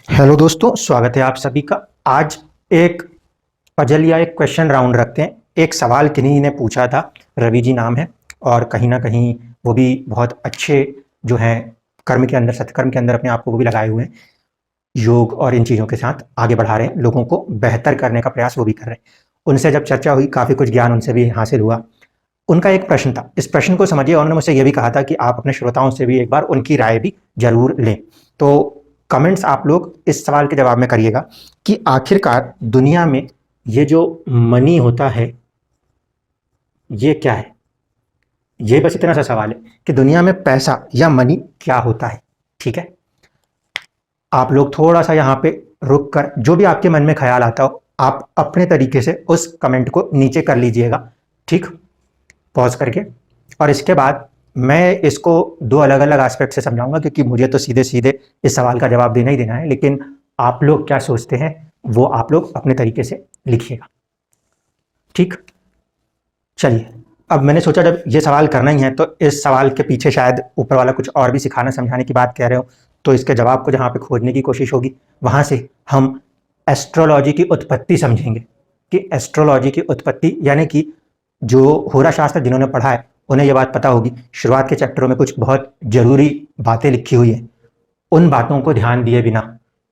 Hello दोस्तों, स्वागत है आप सभी का। आज एक पजल या एक क्वेश्चन राउंड रखते हैं। एक सवाल किन्हीं ने पूछा था, रवि जी नाम है, और कहीं ना कहीं वो भी बहुत अच्छे जो हैं कर्म के अंदर, सत्कर्म के अंदर अपने आप को वो भी लगाए हुए हैं। योग और इन चीज़ों के साथ आगे बढ़ा रहे हैं, लोगों को बेहतर करने का प्रयास वो भी कर रहे हैं। उनसे जब चर्चा हुई, काफ़ी कुछ ज्ञान उनसे भी हासिल हुआ। उनका एक प्रश्न था, इस प्रश्न को समझिए। उन्होंने मुझसे ये भी कहा था कि आप अपने श्रोताओं से भी एक बार उनकी राय भी जरूर लें। तो कमेंट्स आप लोग इस सवाल के जवाब में करिएगा कि आखिरकार दुनिया में ये जो मनी होता है ये क्या है। ये बस इतना सा सवाल है कि दुनिया में पैसा या मनी क्या होता है। ठीक है, आप लोग थोड़ा सा यहाँ पे रुक कर जो भी आपके मन में ख्याल आता हो, आप अपने तरीके से उस कमेंट को नीचे कर लीजिएगा। ठीक, पॉज करके। और इसके बाद मैं इसको दो अलग अलग एस्पेक्ट से समझाऊंगा, क्योंकि मुझे तो सीधे सीधे इस सवाल का जवाब देना ही देना है, लेकिन आप लोग क्या सोचते हैं वो आप लोग अपने तरीके से लिखिएगा। ठीक, चलिए। अब मैंने सोचा जब ये सवाल करना ही है तो इस सवाल के पीछे शायद ऊपर वाला कुछ और भी सिखाना समझाने की बात कह रहे हो, तो इसके जवाब को जहाँ पे खोजने की कोशिश होगी वहाँ से हम एस्ट्रोलॉजी की उत्पत्ति समझेंगे। कि एस्ट्रोलॉजी की उत्पत्ति यानी कि जो होरा शास्त्र जिन्होंने पढ़ा है उन्हें ये बात पता होगी, शुरुआत के चैप्टरों में कुछ बहुत जरूरी बातें लिखी हुई हैं। उन बातों को ध्यान दिए बिना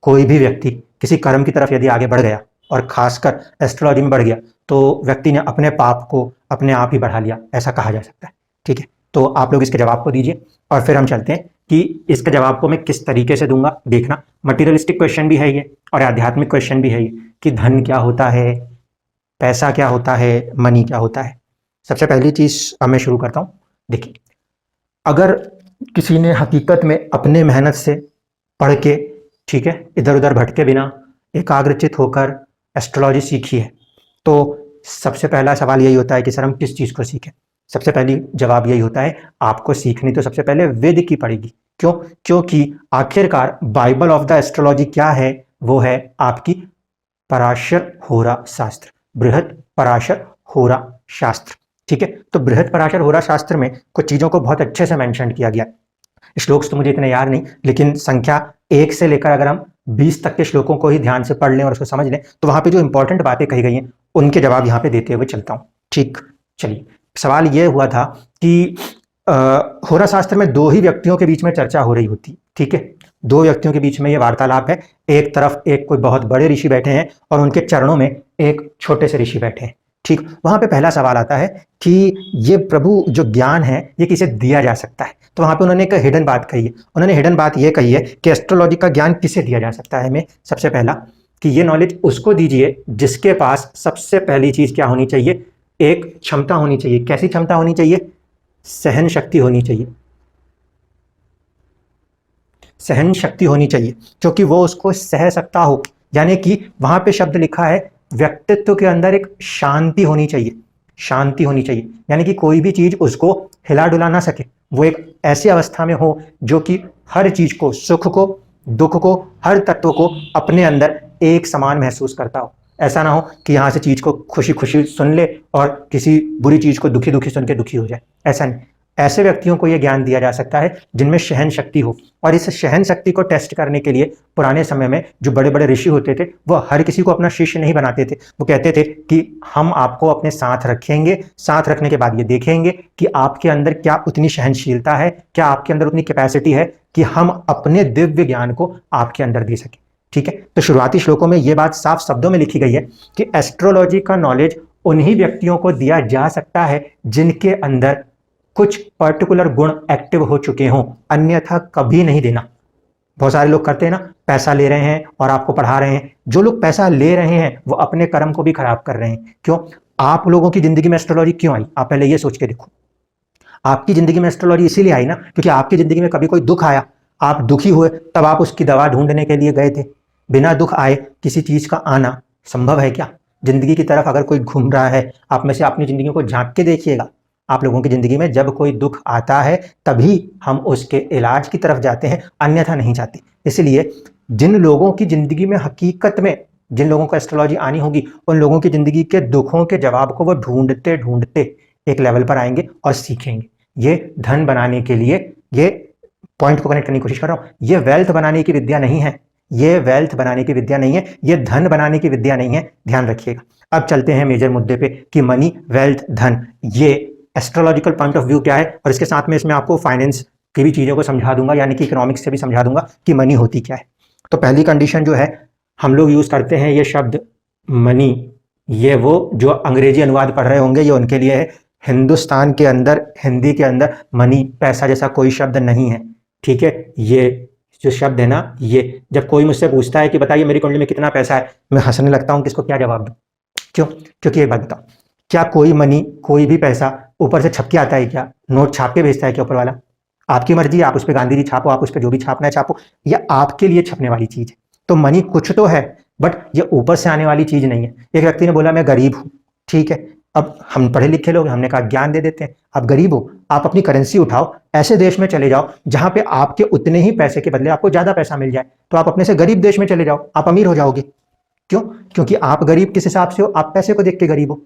कोई भी व्यक्ति किसी कर्म की तरफ यदि आगे बढ़ गया, और खासकर एस्ट्रोलॉजी में बढ़ गया, तो व्यक्ति ने अपने पाप को अपने आप ही बढ़ा लिया, ऐसा कहा जा सकता है। ठीक है, तो आप लोग इसके जवाब को दीजिए और फिर हम चलते हैं कि इसके जवाब को मैं किस तरीके से दूंगा। देखना, मटीरियलिस्टिक क्वेश्चन भी है ये और आध्यात्मिक क्वेश्चन भी है ये, कि धन क्या होता है, पैसा क्या होता है, मनी क्या होता है। सबसे पहली चीज अब मैं शुरू करता हूं। देखिए, अगर किसी ने हकीकत में अपने मेहनत से पढ़ के, ठीक है, इधर उधर भटके बिना एकाग्रचित होकर एस्ट्रोलॉजी सीखी है, तो सबसे पहला सवाल यही होता है कि सर हम किस चीज़ को सीखें। सबसे पहली जवाब यही होता है, आपको सीखनी तो सबसे पहले वेद की पड़ेगी। क्यों? क्योंकि आखिरकार बाइबल ऑफ द एस्ट्रोलॉजी क्या है? वो है आपकी पराशर होरा शास्त्र, बृहद पराशर होरा शास्त्र। ठीक है, तो बृहद पराशर होरा शास्त्र में कुछ चीज़ों को बहुत अच्छे से मेंशन किया गया। श्लोक तो मुझे इतने याद नहीं, लेकिन संख्या 1 से लेकर अगर हम 20 तक के श्लोकों को ही ध्यान से पढ़ लें और उसको समझ लें, तो वहां पे जो इंपॉर्टेंट बातें कही गई हैं उनके जवाब यहाँ पे देते हुए चलता हूँ। ठीक, चलिए। सवाल ये हुआ था कि होरा शास्त्र में दो ही व्यक्तियों के बीच में चर्चा हो रही होती। ठीक है, दो व्यक्तियों के बीच में ये वार्तालाप है। एक तरफ एक कोई बहुत बड़े ऋषि बैठे हैं और उनके चरणों में एक छोटे से ऋषि बैठे हैं। ठीक, वहां पे पहला सवाल आता है कि ये प्रभु जो ज्ञान है ये किसे दिया जा सकता है। तो वहां पे उन्होंने एक हिडन बात कही है। उन्होंने हिडन बात ये कही है कि एस्ट्रोलॉजी का ज्ञान किसे दिया जा सकता है। में सबसे पहला कि ये नॉलेज उसको दीजिए जिसके पास सबसे पहली चीज क्या होनी चाहिए, एक क्षमता होनी चाहिए। कैसी क्षमता होनी चाहिए? सहन शक्ति होनी चाहिए। सहन शक्ति होनी चाहिए, क्योंकि वो उसको सह सकता हो। यानी कि वहां पे शब्द लिखा है, व्यक्तित्व के अंदर एक शांति होनी चाहिए। शांति होनी चाहिए यानी कि कोई भी चीज उसको हिला डुला ना सके। वो एक ऐसी अवस्था में हो जो कि हर चीज को, सुख को, दुख को, हर तत्व को अपने अंदर एक समान महसूस करता हो। ऐसा ना हो कि यहां से चीज को खुशी खुशी सुन ले और किसी बुरी चीज को दुखी दुखी सुन के दुखी हो जाए। ऐसा नहीं। ऐसे व्यक्तियों को यह ज्ञान दिया जा सकता है जिनमें सहन शक्ति हो। और इस सहन शक्ति को टेस्ट करने के लिए पुराने समय में जो बड़े बड़े ऋषि होते थे वो हर किसी को अपना शिष्य नहीं बनाते थे। वो कहते थे कि हम आपको अपने साथ रखेंगे, साथ रखने के बाद ये देखेंगे कि आपके अंदर क्या उतनी सहनशीलता है, क्या आपके अंदर उतनी कैपेसिटी है कि हम अपने दिव्य ज्ञान को आपके अंदर दे सके। ठीक है, तो शुरुआती श्लोकों में यह बात साफ शब्दों में लिखी गई है कि एस्ट्रोलॉजी का नॉलेज उन्हीं व्यक्तियों को दिया जा सकता है जिनके अंदर कुछ पर्टिकुलर गुण एक्टिव हो चुके हों, अन्यथा कभी नहीं देना। बहुत सारे लोग करते हैं ना, पैसा ले रहे हैं और आपको पढ़ा रहे हैं। जो लोग पैसा ले रहे हैं वो अपने कर्म को भी खराब कर रहे हैं। क्यों? आप लोगों की जिंदगी में एस्ट्रोलॉजी क्यों आई? आप पहले ये सोच के देखो। आपकी जिंदगी में एस्ट्रोलॉजी इसीलिए आई ना क्योंकि आपकी जिंदगी में कभी कोई दुख आया, आप दुखी हुए, तब आप उसकी दवा ढूंढने के लिए गए थे। बिना दुख आए किसी चीज का आना संभव है क्या? जिंदगी की तरफ अगर कोई घूम रहा है, आप में से अपनी जिंदगी को झांक के देखिएगा। आप लोगों की जिंदगी में जब कोई दुख आता है तभी हम उसके इलाज की तरफ जाते हैं, अन्यथा नहीं जाते। इसलिए जिन लोगों की जिंदगी में हकीकत में, जिन लोगों को एस्ट्रोलॉजी आनी होगी, उन लोगों की जिंदगी के दुखों के जवाब को वो ढूंढते ढूंढते एक लेवल पर आएंगे और सीखेंगे। ये धन बनाने के लिए, ये पॉइंट को कनेक्ट करने की कोशिश कर रहा हूं, ये वेल्थ बनाने की विद्या नहीं है। ये वेल्थ बनाने की विद्या नहीं है, ये धन बनाने की विद्या नहीं है, ध्यान रखिएगा। अब चलते हैं मेजर मुद्दे पे कि मनी, वेल्थ, धन, ये एस्ट्रोलॉजिकल पॉइंट ऑफ व्यू क्या है, और इसके साथ में इसमें आपको फाइनेंस की भी चीज़ों को समझा दूंगा, यानी कि इकोनॉमिक्स से भी समझा दूंगा कि मनी होती क्या है। तो पहली कंडीशन जो है, हम लोग यूज़ करते हैं ये शब्द मनी, ये वो जो अंग्रेजी अनुवाद पढ़ रहे होंगे ये उनके लिए है। हिंदुस्तान के अंदर, हिंदी के अंदर मनी, पैसा जैसा कोई शब्द नहीं है, ठीक है। ये जो शब्द है ना, ये जब कोई मुझसे पूछता है कि बताइए मेरी कुंडली में कितना पैसा है, मैं हंसने लगता हूँ कि इसको क्या जवाब दूँ। क्यों? क्योंकि एक बात बताओ, क्या कोई मनी, कोई भी पैसा ऊपर से छप के आता है क्या? नोट छाप के भेजता है क्या ऊपर वाला? आपकी मर्जी, आप उस पर गांधी जी छापो, आप उस पर जो भी छापना है छापो, या आपके लिए छपने वाली चीज है। तो मनी कुछ तो है, बट ये ऊपर से आने वाली चीज नहीं है। एक व्यक्ति ने बोला मैं गरीब हूं, ठीक है। अब हम पढ़े लिखे लोग, हमने कहा ज्ञान दे देते हैं। आप गरीब हो, आप अपनी करेंसी उठाओ, ऐसे देश में चले जाओ जहां पे आपके उतने ही पैसे के बदले आपको ज्यादा पैसा मिल जाए, तो आप अपने से गरीब देश में चले जाओ, आप अमीर हो जाओगे। क्यों? क्योंकि आप गरीब किस हिसाब से हो? आप पैसे को देख के गरीब हो।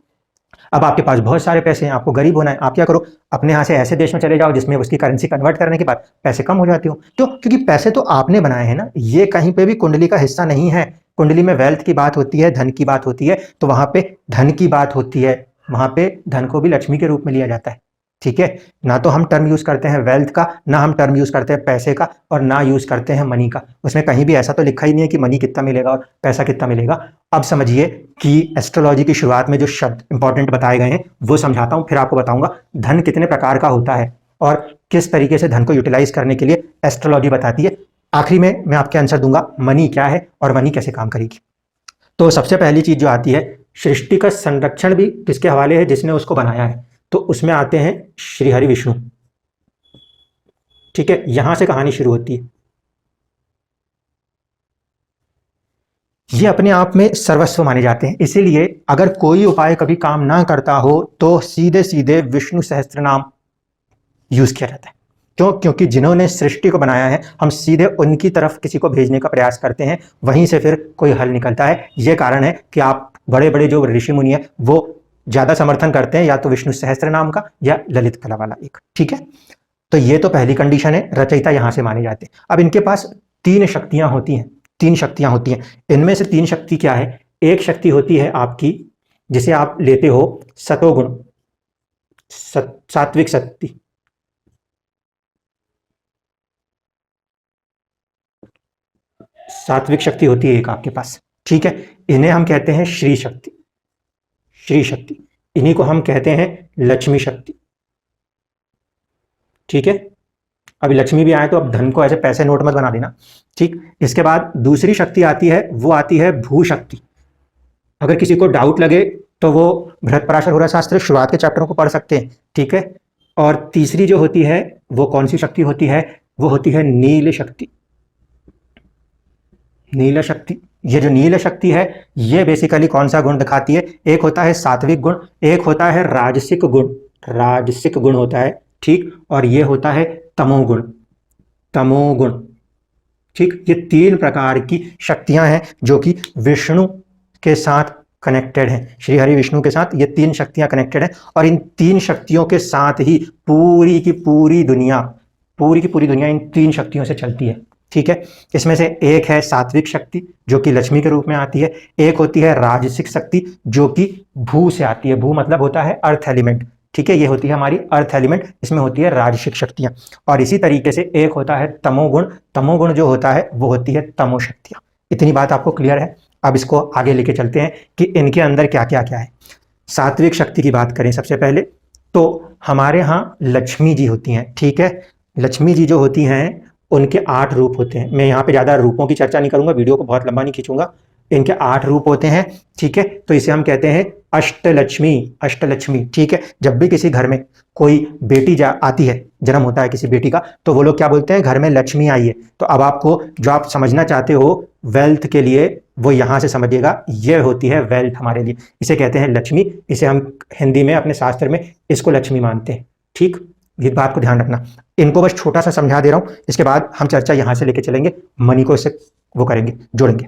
अब आपके पास बहुत सारे पैसे हैं, आपको गरीब होना है, आप क्या करो, अपने यहाँ से ऐसे देश में चले जाओ जिसमें उसकी करेंसी कन्वर्ट करने के बाद पैसे कम हो जाते हो। क्यों? क्योंकि पैसे तो आपने बनाए हैं ना, ये कहीं पे भी कुंडली का हिस्सा नहीं है। कुंडली में वेल्थ की बात होती है, धन की बात होती है, तो वहां पे धन की बात होती है, वहां पे धन को भी लक्ष्मी के रूप में लिया जाता है, ठीक है। ना तो हम टर्म यूज करते हैं वेल्थ का, ना हम टर्म यूज करते हैं पैसे का, और ना यूज करते हैं मनी का। उसमें कहीं भी ऐसा तो लिखा ही नहीं है कि मनी कितना मिलेगा और पैसा कितना मिलेगा। अब समझिए कि एस्ट्रोलॉजी की शुरुआत में जो शब्द इंपॉर्टेंट बताए गए हैं वो समझाता हूं, फिर आपको बताऊंगा धन कितने प्रकार का होता है और किस तरीके से धन को यूटिलाइज करने के लिए एस्ट्रोलॉजी बताती है। आखिरी में मैं आपके आंसर दूंगा मनी क्या है और मनी कैसे काम करेगी। तो सबसे पहली चीज जो आती है, सृष्टि का संरक्षण भी किसके हवाले है? जिसने उसको बनाया है। तो उसमें आते हैं श्री हरि विष्णु, ठीक है। यहां से कहानी शुरू होती है। ये अपने आप में सर्वस्व माने जाते हैं, इसीलिए अगर कोई उपाय कभी काम ना करता हो तो सीधे सीधे विष्णु सहस्त्र नाम यूज किया जाता है। क्यों? क्योंकि जिन्होंने सृष्टि को बनाया है, हम सीधे उनकी तरफ किसी को भेजने का प्रयास करते हैं, वहीं से फिर कोई हल निकलता है। ये कारण है कि आप बड़े बड़े जो ऋषि मुनि है वो ज्यादा समर्थन करते हैं या तो विष्णु सहस्त्र नाम का या ललित कला वाला एक, ठीक है। तो ये तो पहली कंडीशन है, रचयिता यहां से माने जाते हैं। अब इनके पास तीन शक्तियां होती हैं, तीन शक्तियां होती हैं। इनमें से तीन शक्ति क्या है? एक शक्ति होती है आपकी जिसे आप लेते हो सतोगुण, सात्विक शक्ति, सात्विक शक्ति होती है एक आपके पास, ठीक है। इन्हें हम कहते हैं श्री शक्ति, श्री शक्ति। इन्हीं को हम कहते हैं लक्ष्मी शक्ति, ठीक है। अभी लक्ष्मी भी आए तो अब धन को ऐसे पैसे नोट मत बना देना, ठीक। इसके बाद दूसरी शक्ति आती है, वो आती है भू शक्ति। अगर किसी को डाउट लगे तो वो बृहत पराशर होरा शास्त्र शुरुआत के चैप्टरों को पढ़ सकते हैं, ठीक है। और तीसरी जो होती है वो कौन सी शक्ति होती है? वो होती है नील शक्ति, नील शक्ति। ये जो नील शक्ति है ये बेसिकली कौन सा गुण दिखाती है? एक होता है सात्विक गुण, एक होता है राजसिक गुण, राजसिक गुण होता है, ठीक। और ये होता है तमोगुण, तमोगुण, ठीक। ये तीन प्रकार की शक्तियां हैं जो कि विष्णु के साथ कनेक्टेड हैं, श्री हरि विष्णु के साथ ये तीन शक्तियां कनेक्टेड हैं। और इन तीन शक्तियों के साथ ही पूरी की पूरी दुनिया, पूरी की पूरी दुनिया इन तीन शक्तियों से चलती है, ठीक है। इसमें से एक है सात्विक शक्ति जो कि लक्ष्मी के रूप में आती है, एक होती है राजसिक शक्ति जो कि भू से आती है, भू मतलब होता है अर्थ एलिमेंट, ठीक है। ये होती है हमारी अर्थ एलिमेंट, इसमें होती है राजसिक शक्तियां। और इसी तरीके से एक होता है तमोगुण, तमोगुण जो होता है वो होती है तमो शक्तियां। इतनी बात आपको क्लियर है? अब इसको आगे लेके चलते हैं कि इनके अंदर क्या क्या क्या है। सात्विक शक्ति की बात करें सबसे पहले तो हमारे यहाँ लक्ष्मी जी होती हैं, ठीक है। लक्ष्मी जी जो होती हैं उनके 8 रूप होते हैं। मैं यहाँ पे ज़्यादा रूपों की चर्चा नहीं करूँगा, वीडियो को बहुत लंबा नहीं खींचूंगा। इनके 8 रूप होते हैं, ठीक है। तो इसे हम कहते हैं अष्टलक्ष्मी, अष्टलक्ष्मी, ठीक है। जब भी किसी घर में कोई बेटी आती है, जन्म होता है किसी बेटी का, तो वो लोग क्या बोलते हैं? घर में लक्ष्मी आई है। तो अब आपको जो आप समझना चाहते हो वेल्थ के लिए वो यहाँ से समझिएगा, ये होती है वेल्थ हमारे लिए, इसे कहते हैं लक्ष्मी। इसे हम हिंदी में अपने शास्त्र में इसको लक्ष्मी मानते हैं, ठीक। ये बात को ध्यान रखना। इनको बस छोटा सा समझा दे रहा हूं, इसके बाद हम चर्चा यहां से लेके चलेंगे, मनी को इससे वो करेंगे, जोड़ेंगे।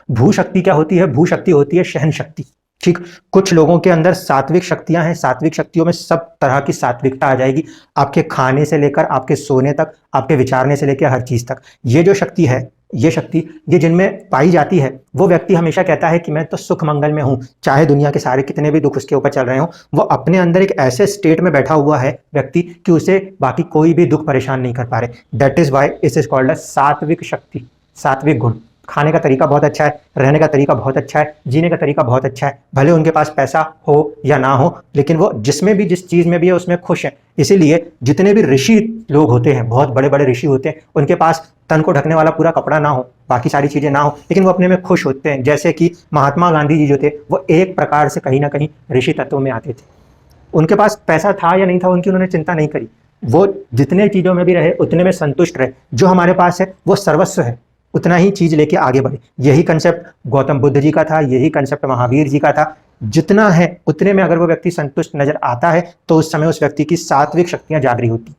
भू शक्ति क्या होती है? भू शक्ति होती है सहन शक्ति, ठीक। कुछ लोगों के अंदर सात्विक शक्तियां हैं, सात्विक शक्तियों में सब तरह की सात्विकता आ जाएगी, आपके खाने से लेकर आपके सोने तक, आपके विचारने से लेकर हर चीज तक। ये जो शक्ति है ये शक्ति ये जिनमें पाई जाती है, वो व्यक्ति हमेशा कहता है कि मैं तो सुख मंगल में हूँ, चाहे दुनिया के सारे कितने भी दुख उसके ऊपर चल रहे हो, वो अपने अंदर एक ऐसे स्टेट में बैठा हुआ है व्यक्ति कि उसे बाकी कोई भी दुख परेशान नहीं कर पा रहे। That is why it is called सात्विक शक्ति, सात्विक गुण। खाने का तरीका बहुत अच्छा है, रहने का तरीका बहुत अच्छा है, जीने का तरीका बहुत अच्छा है, भले उनके पास पैसा हो या ना हो, लेकिन वो जिसमें भी जिस चीज़ में भी है उसमें खुश है। इसीलिए जितने भी ऋषि लोग होते हैं, बहुत बड़े बड़े ऋषि होते हैं, उनके पास तन को ढकने वाला पूरा कपड़ा ना हो, बाकी सारी चीज़ें ना हो, लेकिन वो अपने में खुश होते हैं। जैसे कि महात्मा गांधी जी जो थे, वो एक प्रकार से कहीं ना कहीं ऋषि तत्व में आते थे। उनके पास पैसा था या नहीं था उनकी उन्होंने चिंता नहीं करी, वो जितने चीज़ों में भी रहे उतने में संतुष्ट रहे। जो हमारे पास है वो सर्वस्व है, उतना ही चीज लेके आगे बढ़े। यही कंसेप्ट गौतम बुद्ध जी का था, यही कंसेप्ट महावीर जी का था। जितना है उतने में अगर वो व्यक्ति संतुष्ट नजर आता है तो उस समय उस व्यक्ति की सात्विक शक्तियां जागृत होती।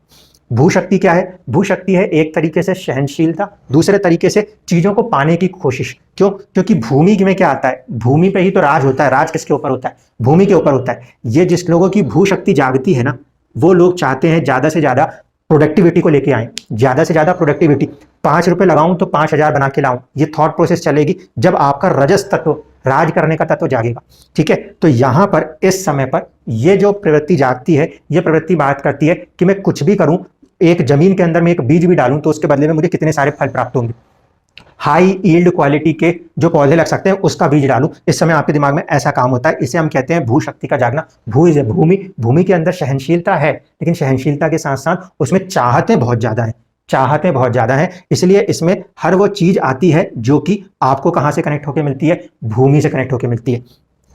भू शक्ति क्या है? भू शक्ति है एक तरीके से सहनशीलता, दूसरे तरीके से चीजों को पाने की कोशिश। क्यों? क्योंकि भूमि में क्या आता है, भूमि पे ही तो राज होता है। राज किसके ऊपर होता है? भूमि के ऊपर होता है। ये जिस लोगों की भू शक्ति जागती है ना, वो लोग चाहते हैं ज्यादा से ज्यादा प्रोडक्टिविटी को लेके आए, ज्यादा से ज्यादा प्रोडक्टिविटी। 5 रुपए लगाऊं तो 5,000 बना के लाऊं, ये थॉट प्रोसेस चलेगी जब आपका रजस तत्व, राज करने का तत्व जागेगा। ठीक है, तो यहां पर इस समय पर ये जो प्रवृत्ति जागती है, ये प्रवृत्ति बात करती है कि मैं कुछ भी करूं, एक जमीन के अंदर में एक बीज भी डालूं तो उसके बदले में मुझे कितने सारे फल प्राप्त होंगे। हाई ईल्ड क्वालिटी के जो पौधे लग सकते हैं उसका बीज डालूं, इस समय आपके दिमाग में ऐसा काम होता है। इसे हम कहते हैं भू शक्ति का जागना। भूमि, भूमि के अंदर सहनशीलता है, लेकिन सहनशीलता के साथ साथ उसमें चाहतें बहुत ज्यादा है, चाहतें बहुत ज्यादा है। इसलिए इसमें हर वो चीज आती है जो कि आपको कहां से कनेक्ट होकर मिलती है? भूमि से कनेक्ट होकर मिलती है।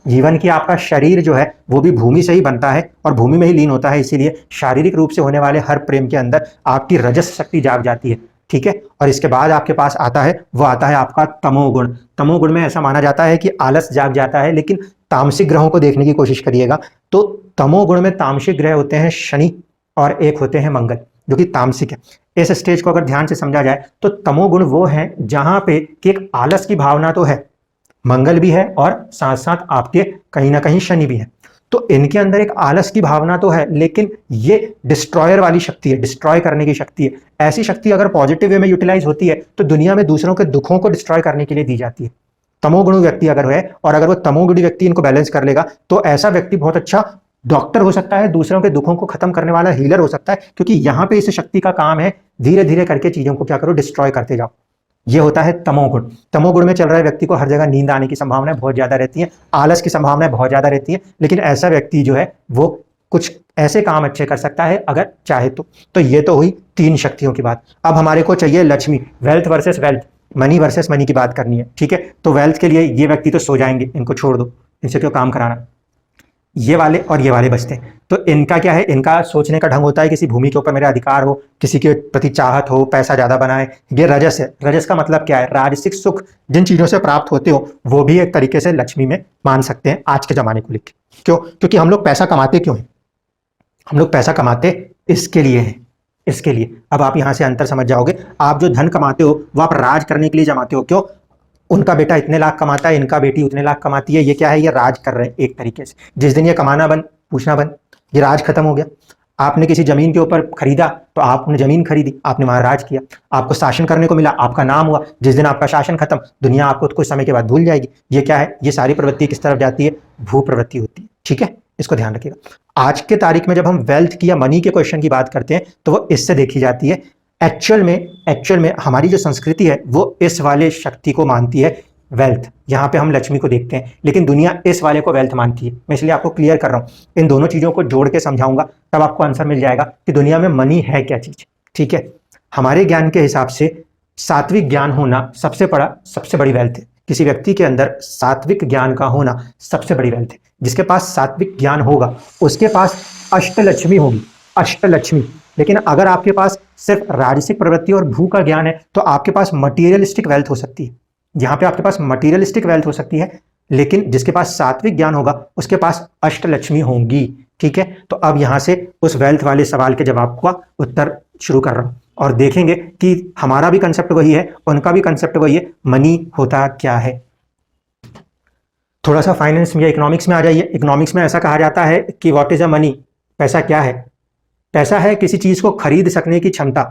जीवन की आपका शरीर जो है वो भी भूमि से ही बनता है और भूमि में ही लीन होता है। इसीलिए शारीरिक रूप से होने वाले हर प्रेम के अंदर आपकी रजस शक्ति जाग जाती है। ठीक है, और इसके बाद आपके पास आता है, वो आता है आपका तमोगुण। तमोगुण में ऐसा माना जाता है कि आलस जाग जाता है, लेकिन तामसिक ग्रहों को देखने की कोशिश करिएगा तो तमोगुण में तामसिक ग्रह होते हैं शनि और एक होते हैं मंगल, जो कि तामसिक है। इस स्टेज को अगर ध्यान से समझा जाए तो तमोगुण वो है जहां पे कि एक आलस की भावना तो है, मंगल भी है और साथ साथ आपके कहीं ना कहीं शनि भी है। तो इनके अंदर एक आलस की भावना तो है, लेकिन ये डिस्ट्रॉयर वाली शक्ति है, डिस्ट्रॉय करने की शक्ति है। ऐसी शक्ति अगर पॉजिटिव वे में यूटिलाइज होती है तो दुनिया में दूसरों के दुखों को डिस्ट्रॉय करने के लिए दी जाती है। तमोगुणी व्यक्ति अगर है और अगर वो तमोगुणी व्यक्ति इनको बैलेंस कर लेगा तो ऐसा व्यक्ति बहुत अच्छा डॉक्टर हो सकता है, दूसरों के दुखों को खत्म करने वाला हीलर हो सकता है, क्योंकि यहाँ पे इस शक्ति का काम है धीरे धीरे करके चीजों को क्या करो, डिस्ट्रॉय करते जाओ। ये होता है तमोगुण। तमोगुण में चल रहे व्यक्ति को हर जगह नींद आने की संभावनाएं बहुत ज्यादा रहती है, आलस की संभावनाएं बहुत ज्यादा रहती है, लेकिन ऐसा व्यक्ति जो है वो कुछ ऐसे काम अच्छे कर सकता है अगर चाहे तो ये तो हुई 3 शक्तियों की बात। अब हमारे को चाहिए Lakshmi, wealth versus wealth, money versus money की बात करनी है। ठीक है, तो वेल्थ के लिए ये व्यक्ति तो सो जाएंगे, इनको छोड़ दो, इनसे क्यों काम कराना। ये वाले और ये वाले बचते हैं। तो इनका क्या है, इनका सोचने का ढंग होता है किसी भूमि के ऊपर मेरा अधिकार हो, किसी के प्रति चाहत हो, पैसा ज्यादा बनाए। ये रजस है। रजस का मतलब क्या है? राजसिक सुख जिन चीजों से प्राप्त होते हो वो भी एक तरीके से लक्ष्मी में मान सकते हैं आज के जमाने को लेकर। क्यों? क्योंकि हम लोग पैसा कमाते क्यों हैं? हम लोग पैसा कमाते इसके लिए हैं, इसके लिए। अब आप यहां से अंतर समझ जाओगे। आप जो धन कमाते हो वो आप राज करने के लिए जमाते हो। क्यों? उनका बेटा इतने लाख कमाता है, इनका बेटी उतने लाख कमाती है, ये क्या है? ये राज कर रहे हैं एक तरीके से। जिस दिन ये कमाना बंद, पूछना बंद, ये राज खत्म हो गया। आपने किसी जमीन के ऊपर खरीदा तो आपने जमीन खरीदी, आपने वहां राज किया, आपको शासन करने को मिला, आपका नाम हुआ। जिस दिन आपका शासन खत्म, दुनिया आपको कुछ समय के बाद भूल जाएगी। ये क्या है? ये सारी प्रवृत्ति किस तरफ जाती है? भू प्रवृत्ति होती है। ठीक है, इसको ध्यान रखिएगा। आज के तारीख में जब हम वेल्थ की या मनी के क्वेश्चन की बात करते हैं तो वो इससे देखी जाती है। एक्चुअल में हमारी जो संस्कृति है वो इस वाले शक्ति को मानती है वेल्थ। यहाँ पे हम लक्ष्मी को देखते हैं, लेकिन दुनिया इस वाले को वेल्थ मानती है। मैं इसलिए आपको क्लियर कर रहा हूँ, इन दोनों चीजों को जोड़ के समझाऊंगा, तब आपको आंसर मिल जाएगा कि दुनिया में मनी है क्या चीज। ठीक है, हमारे ज्ञान के हिसाब से सात्विक ज्ञान होना सबसे बड़ी वेल्थ है। किसी व्यक्ति के अंदर सात्विक ज्ञान का होना सबसे बड़ी वेल्थ है। जिसके पास सात्विक ज्ञान होगा उसके पास अष्टलक्ष्मी होगी, अष्टलक्ष्मी। लेकिन अगर आपके पास सिर्फ राजसिक प्रवृत्ति और भू का ज्ञान है तो आपके पास मटीरियलिस्टिक वेल्थ हो सकती है। यहाँ पे आपके पास मटीरियलिस्टिक वेल्थ हो सकती है, लेकिन जिसके पास सात्विक ज्ञान होगा उसके पास अष्टलक्ष्मी होंगी। ठीक है, तो अब यहां से उस वेल्थ वाले सवाल के जवाब का उत्तर शुरू कर रहा हूं और देखेंगे कि हमारा भी कंसेप्ट वही है, उनका भी कंसेप्ट वही है। मनी होता क्या है? थोड़ा सा फाइनेंस या इकोनॉमिक्स में आ जाइए। इकोनॉमिक्स में ऐसा कहा जाता है कि व्हाट इज अ मनी? पैसा क्या है? पैसा है किसी चीज को खरीद सकने की क्षमता,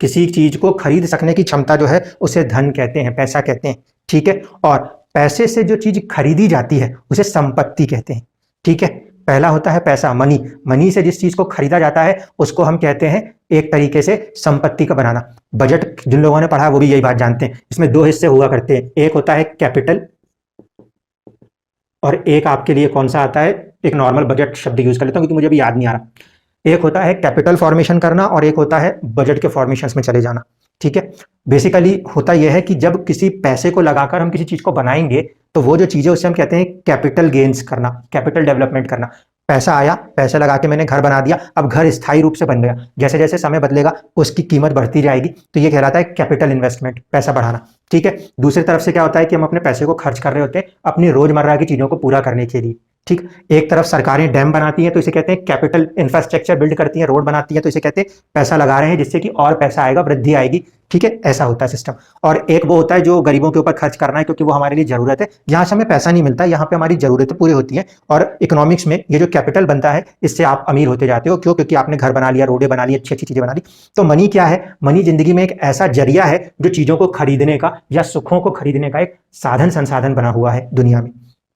किसी चीज को खरीद सकने की क्षमता जो है उसे धन कहते हैं, पैसा कहते हैं। ठीक है, और पैसे से जो चीज खरीदी जाती है उसे संपत्ति कहते हैं। ठीक है, पहला होता है पैसा, मनी। मनी से जिस चीज को खरीदा जाता है उसको हम कहते हैं एक तरीके से संपत्ति का बनाना। बजट जिन लोगों ने पढ़ा वो भी यही बात जानते हैं। इसमें दो हिस्से हुआ करते हैं, एक होता है कैपिटल और एक आपके लिए कौन सा आता है, एक नॉर्मल बजट शब्द यूज कर लेता हूं क्योंकि मुझे अभी याद नहीं आ रहा। एक होता है कैपिटल फॉर्मेशन करना और एक होता है बजट के फॉर्मेशन में चले जाना। ठीक है, बेसिकली होता यह है कि जब किसी पैसे को लगाकर हम किसी चीज को बनाएंगे तो वो जो चीजें उसे हम कहते हैं कैपिटल गेन्स करना, कैपिटल डेवलपमेंट करना। पैसा आया, पैसा लगा के मैंने घर बना दिया, अब घर स्थायी रूप से बन गया, जैसे जैसे समय बदलेगा उसकी कीमत बढ़ती जाएगी, तो ये कहलाता है कैपिटल इन्वेस्टमेंट, पैसा बढ़ाना। ठीक है, दूसरी तरफ से क्या होता है कि हम अपने पैसे को खर्च कर रहे होते हैं अपनी रोजमर्रा की चीजों को पूरा करने के लिए। ठीक, एक तरफ सरकारें डैम बनाती हैं तो इसे कहते हैं कैपिटल इंफ्रास्ट्रक्चर बिल्ड करती हैं, रोड बनाती हैं तो इसे कहते हैं पैसा लगा रहे हैं जिससे कि और पैसा आएगा, वृद्धि आएगी। ठीक है, ऐसा होता है सिस्टम। और एक वो होता है जो गरीबों के ऊपर खर्च करना है क्योंकि वो हमारे लिए जरूरत है, यहाँ से हमें पैसा नहीं मिलता, यहाँ पे हमारी जरूरतें पूरी होती हैं। और इकोनॉमिक्स में ये जो कैपिटल बनता है इससे आप अमीर होते जाते हो। क्यों? क्योंकि आपने घर बना लिया, रोडें बना ली, अच्छी अच्छी चीजें बना ली। तो मनी क्या है? मनी जिंदगी में एक ऐसा जरिया है जो चीजों को खरीदने का या सुखों को खरीदने का एक साधन संसाधन बना हुआ है दुनिया में।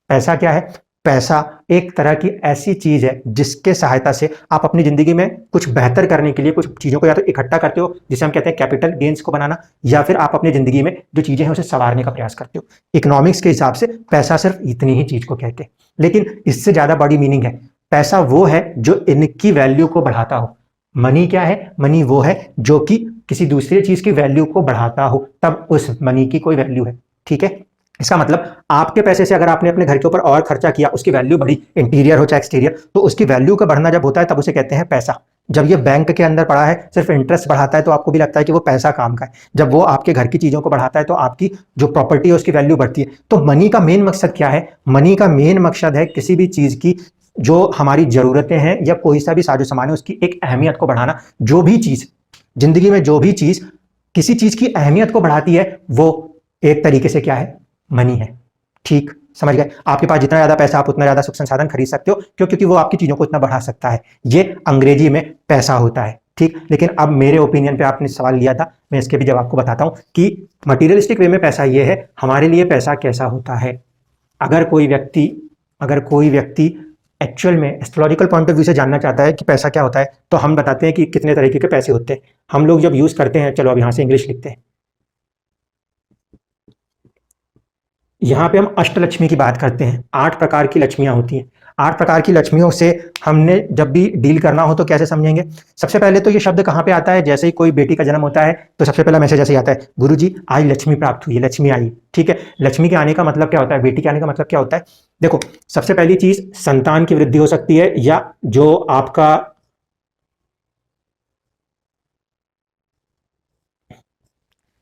पैसा क्या है? पैसा एक तरह की ऐसी चीज है जिसके सहायता से आप अपनी जिंदगी में कुछ बेहतर करने के लिए कुछ चीजों को या तो इकट्ठा करते हो जिसे हम कहते हैं कैपिटल गेन्स को बनाना, या फिर आप अपनी जिंदगी में जो चीजें हैं उसे संवारने का प्रयास करते हो। इकोनॉमिक्स के हिसाब से पैसा सिर्फ इतनी ही चीज को कहते हैं, लेकिन इससे ज्यादा बड़ी मीनिंग है। पैसा वो है जो इनकी वैल्यू को बढ़ाता हो। मनी क्या है? मनी वो है जो कि किसी दूसरी चीज की वैल्यू को बढ़ाता हो, तब उस मनी की कोई वैल्यू है। ठीक है, इसका मतलब आपके पैसे से अगर आपने अपने घर के ऊपर और खर्चा किया, उसकी वैल्यू बढ़ी, इंटीरियर हो चाहे एक्सटीरियर, तो उसकी वैल्यू का बढ़ना जब होता है तब उसे कहते हैं पैसा। जब ये बैंक के अंदर पड़ा है, सिर्फ इंटरेस्ट बढ़ाता है तो आपको भी लगता है कि वो पैसा काम का है। जब वो आपके घर की चीजों को बढ़ाता है तो आपकी जो प्रॉपर्टी है उसकी वैल्यू बढ़ती है। तो मनी का मेन मकसद क्या है? मनी का मेन मकसद है किसी भी चीज की जो हमारी जरूरतें हैं या कोई सा भी साजो सामान है उसकी एक अहमियत को बढ़ाना। जो भी चीज जिंदगी में, जो भी चीज किसी चीज की अहमियत को बढ़ाती है वो एक तरीके से क्या है? मनी है। ठीक, समझ गए? आपके पास जितना ज्यादा पैसा आप उतना ज्यादा सुख संसाधन खरीद सकते हो। क्यों? क्योंकि वो आपकी चीजों को इतना बढ़ा सकता है। ये अंग्रेजी में पैसा होता है। ठीक, लेकिन अब मेरे ओपिनियन पे आपने सवाल लिया था, मैं इसके भी जवाब को बताता हूं कि मटीरियलिस्टिक वे में पैसा ये है। हमारे लिए पैसा कैसा होता है? अगर कोई व्यक्ति एक्चुअल में एस्ट्रोलॉजिकल पॉइंट ऑफ व्यू से जानना चाहता है कि पैसा क्या होता है, तो हम बताते हैं कि कितने तरीके के पैसे होते हैं। हम लोग जब यूज करते हैं, चलो अब यहां से इंग्लिश लिखते हैं। यहाँ पे हम अष्टलक्ष्मी की बात करते हैं। 8 प्रकार की लक्ष्मियां होती हैं। 8 प्रकार की लक्ष्मियों से हमने जब भी डील करना हो तो कैसे समझेंगे? सबसे पहले तो ये शब्द कहाँ पे आता है? जैसे ही कोई बेटी का जन्म होता है तो सबसे पहला मैसेज ऐसे ही आता है, गुरुजी आज लक्ष्मी प्राप्त हुई है, लक्ष्मी आई। ठीक है, लक्ष्मी के आने का मतलब क्या होता है? बेटी के आने का मतलब क्या होता है? देखो, सबसे पहली चीज संतान की वृद्धि हो सकती है, या जो आपका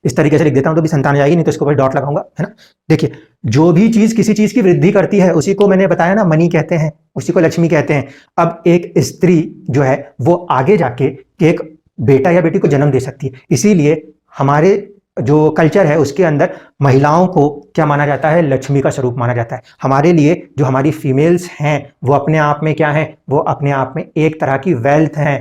इस तरीके से लिख देता हूं तो भी संतान आ जाएगी, नहीं तो इसको ऊपर डॉट लगाऊंगा, है ना। देखिए, जो भी चीज किसी चीज की वृद्धि करती है उसी को मैंने बताया ना मनी कहते हैं, उसी को लक्ष्मी कहते हैं। अब एक स्त्री जो है वो आगे जाके एक बेटा या बेटी को जन्म दे सकती है। इसीलिए हमारे जो कल्चर है उसके अंदर महिलाओं को क्या माना जाता है? लक्ष्मी का स्वरूप माना जाता है। हमारे लिए जो हमारी फीमेल्स हैं वो अपने आप में क्या है? वो अपने आप में एक तरह की वेल्थ है।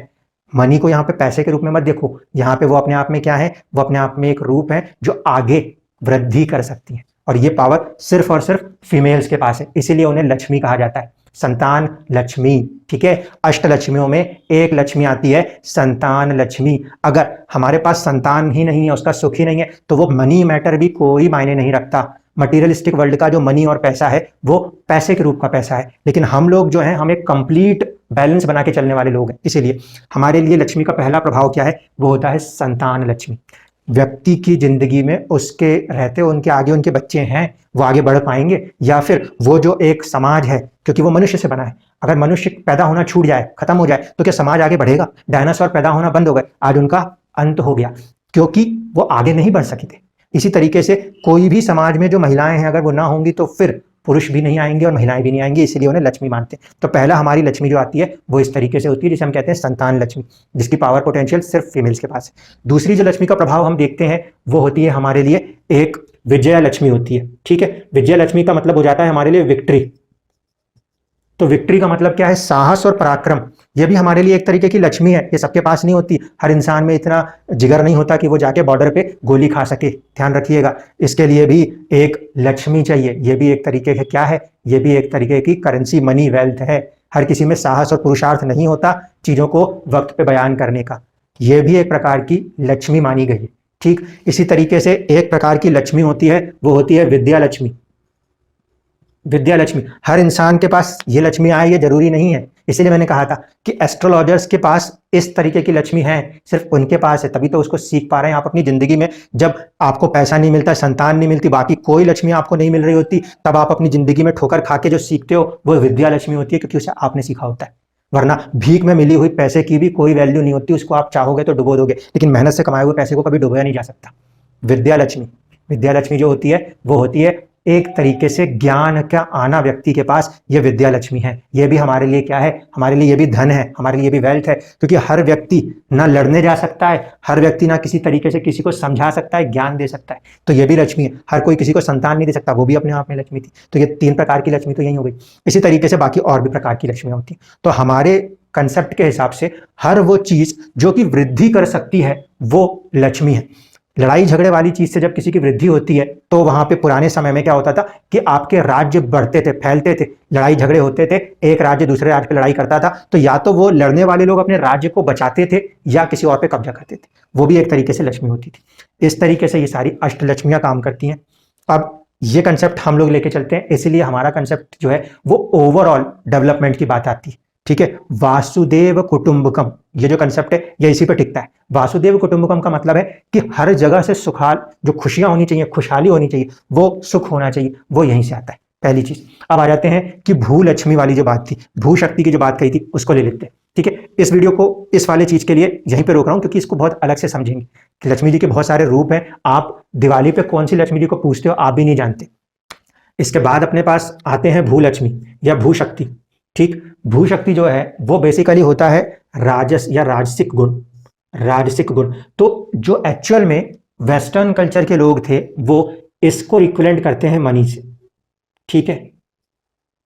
मनी को यहाँ पे पैसे के रूप में मत देखो, यहाँ पे वो अपने आप में क्या है? वो अपने आप में एक रूप है जो आगे वृद्धि कर सकती है, और ये पावर सिर्फ और सिर्फ फीमेल्स के पास है, इसीलिए उन्हें लक्ष्मी कहा जाता है। संतान लक्ष्मी। ठीक है, अष्ट लक्ष्मियों में एक लक्ष्मी आती है संतान लक्ष्मी। अगर हमारे पास संतान ही नहीं है, उसका सुख ही नहीं है, तो वो मनी मैटर भी कोई मायने नहीं रखता। मटीरियलिस्टिक वर्ल्ड का जो मनी और पैसा है वो पैसे के रूप का पैसा है, लेकिन हम लोग जो हैं हम एक कंप्लीट बैलेंस बना के चलने वाले लोग हैं। इसीलिए हमारे लिए लक्ष्मी का पहला प्रभाव क्या है? वो होता है संतान लक्ष्मी। व्यक्ति की जिंदगी में उसके रहते उनके आगे उनके बच्चे हैं, वो आगे बढ़ पाएंगे, या फिर वो जो एक समाज है, क्योंकि वो मनुष्य से बना है। अगर मनुष्य पैदा होना छूट जाए, खत्म हो जाए, तो क्या समाज आगे बढ़ेगा? डायनासोर पैदा होना बंद हो गए, आज उनका अंत हो गया, क्योंकि वो आगे नहीं बढ़ सके थे। इसी तरीके से कोई भी समाज में जो महिलाएं हैं अगर वो ना होंगी तो फिर पुरुष भी नहीं आएंगे और महिलाएं भी नहीं आएंगी, इसीलिए उन्हें लक्ष्मी मानते हैं। तो पहला हमारी लक्ष्मी जो आती है वो इस तरीके से होती है जिसे हम कहते हैं संतान लक्ष्मी, जिसकी पावर पोटेंशियल सिर्फ फीमेल्स के पास है। दूसरी जो लक्ष्मी का प्रभाव हम देखते हैं वो होती है हमारे लिए एक विजया लक्ष्मी होती है। ठीक है, विजया लक्ष्मी का मतलब हो जाता है हमारे लिए विक्ट्री। तो विक्ट्री का मतलब क्या है? साहस और पराक्रम। ये भी हमारे लिए एक तरीके की लक्ष्मी है। ये सबके पास नहीं होती, हर इंसान में इतना जिगर नहीं होता कि वो जाके बॉर्डर पे गोली खा सके, ध्यान रखिएगा। इसके लिए भी एक लक्ष्मी चाहिए। ये भी एक तरीके का क्या है, ये भी एक तरीके की करेंसी, मनी, वेल्थ है। हर किसी में साहस और पुरुषार्थ नहीं होता चीजों को वक्त पे बयान करने का। यह भी एक प्रकार की लक्ष्मी मानी गई है। ठीक इसी तरीके से एक प्रकार की लक्ष्मी होती है, वो होती है विद्या लक्ष्मी। विद्या लक्ष्मी, हर इंसान के पास ये लक्ष्मी आए ये जरूरी नहीं है। इसीलिए मैंने कहा था कि एस्ट्रोलॉजर्स के पास इस तरीके की लक्ष्मी है, सिर्फ उनके पास है, तभी तो उसको सीख पा रहे हैं आप अपनी जिंदगी में। जब आपको पैसा नहीं मिलता, संतान नहीं मिलती, बाकी कोई लक्ष्मी आपको नहीं मिल रही होती, तब आप अपनी जिंदगी में ठोकर खा के जो सीखते हो वो विद्या लक्ष्मी होती है, क्योंकि उसे आपने सीखा होता है। वरना भीख में मिली हुई पैसे की भी कोई वैल्यू नहीं होती, उसको आप चाहोगे तो डुबो दोगे, लेकिन मेहनत से कमाए हुए पैसे को कभी डुबोया नहीं जा सकता। विद्या लक्ष्मी, विद्या लक्ष्मी जो होती है वो होती है एक तरीके से ज्ञान का आना व्यक्ति के पास, ये विद्या लक्ष्मी है। ये भी हमारे लिए क्या है, हमारे लिए ये भी धन है, हमारे लिए भी वेल्थ है, क्योंकि हर व्यक्ति ना लड़ने जा सकता है, हर व्यक्ति ना किसी तरीके से किसी को समझा सकता है, ज्ञान दे सकता है, तो ये भी लक्ष्मी है। हर कोई किसी को संतान नहीं दे सकता, वो भी अपने आप में लक्ष्मी थी। तो ये 3 प्रकार की लक्ष्मी तो यही हो गई। इसी तरीके से बाकी और भी प्रकार की लक्ष्मियां होती हैं। तो हमारे कंसेप्ट के हिसाब से हर वो चीज जो कि वृद्धि कर सकती है वो लक्ष्मी है। लड़ाई झगड़े वाली चीज से जब किसी की वृद्धि होती है तो वहां पे पुराने समय में क्या होता था कि आपके राज्य बढ़ते थे, फैलते थे, लड़ाई झगड़े होते थे, एक राज्य दूसरे राज्य पे लड़ाई करता था, तो या तो वो लड़ने वाले लोग अपने राज्य को बचाते थे या किसी और पे कब्जा करते थे। वो भी एक तरीके से लक्ष्मी होती थी। इस तरीके से ये सारी अष्टलक्ष्मियां काम करती हैं। अब ये कंसेप्ट हम लोग लेके चलते हैं, इसीलिए हमारा कंसेप्ट जो है वो ओवरऑल डेवलपमेंट की बात आती है। ठीक है, वासुदेव कुटुंबकम, ये जो कंसेप्ट है ये इसी पे टिकता है। वासुदेव कुटुंबकम का मतलब है कि हर जगह से सुखाल, जो खुशियां होनी चाहिए, खुशहाली होनी चाहिए, वो सुख होना चाहिए, वो यहीं से आता है, पहली चीज। अब आ जाते हैं कि भू लक्ष्मी वाली जो बात थी, भू शक्ति की जो बात कही थी, उसको ले लेते हैं। ठीक है, इस वीडियो को इस वाले चीज के लिए यहीं पे रोक रहा हूं, क्योंकि इसको बहुत अलग से समझेंगे कि लक्ष्मी जी के बहुत सारे रूप हैं। आप दिवाली पे कौन सी लक्ष्मी जी को पूछते हो आप भी नहीं जानते। इसके बाद अपने पास आते हैं भू लक्ष्मी या भू शक्ति। ठीक, भू शक्ति जो है वो बेसिकली होता है राजस या राजसिक गुण, राजसिक गुण। तो जो एक्चुअल में वेस्टर्न कल्चर के लोग थे वो इसको इक्विवेलेंट करते हैं मनी से। ठीक है,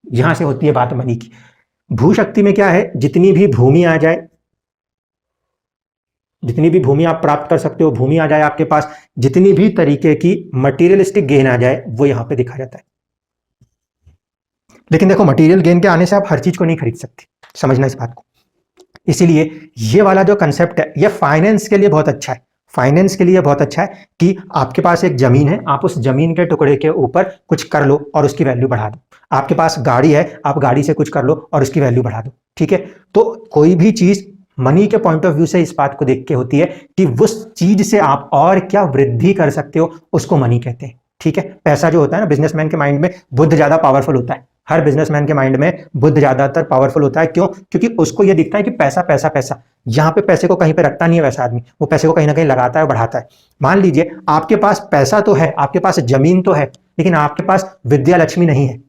यहां से होती है बात मनी की। भू शक्ति में क्या है, जितनी भी भूमि आ जाए, जितनी भी भूमि आप प्राप्त कर सकते हो, भूमि आ जाए आपके पास, जितनी भी तरीके की मटीरियलिस्टिक गेन आ जाए, वो यहां पे दिखा जाता है। लेकिन देखो, मटेरियल गेन के आने से आप हर चीज को नहीं खरीद सकते, समझना इस बात को। इसीलिए ये वाला जो कंसेप्ट है ये फाइनेंस के लिए बहुत अच्छा है। फाइनेंस के लिए बहुत अच्छा है कि आपके पास एक जमीन है, आप उस जमीन के टुकड़े के ऊपर कुछ कर लो और उसकी वैल्यू बढ़ा दो। आपके पास गाड़ी है, आप गाड़ी से कुछ कर लो और उसकी वैल्यू बढ़ा दो। ठीक है, तो कोई भी चीज मनी के पॉइंट ऑफ व्यू से इस बात को देख के होती है कि उस चीज से आप और क्या वृद्धि कर सकते हो, उसको मनी कहते हैं। ठीक है, पैसा जो होता है ना, बिजनेसमैन के माइंड में बुद्ध ज्यादा पावरफुल होता है। हर बिजनेसमैन के माइंड में बुद्ध ज्यादातर पावरफुल होता है। क्यों? क्योंकि उसको ये दिखता है कि पैसा पैसा पैसा, यहाँ पे पैसे को कहीं पे रखता नहीं है वैसा आदमी, वो पैसे को कहीं ना कहीं लगाता है, बढ़ाता है। मान लीजिए आपके पास पैसा तो है, आपके पास जमीन तो है, लेकिन आपके पास विद्या लक्ष्मी नहीं है।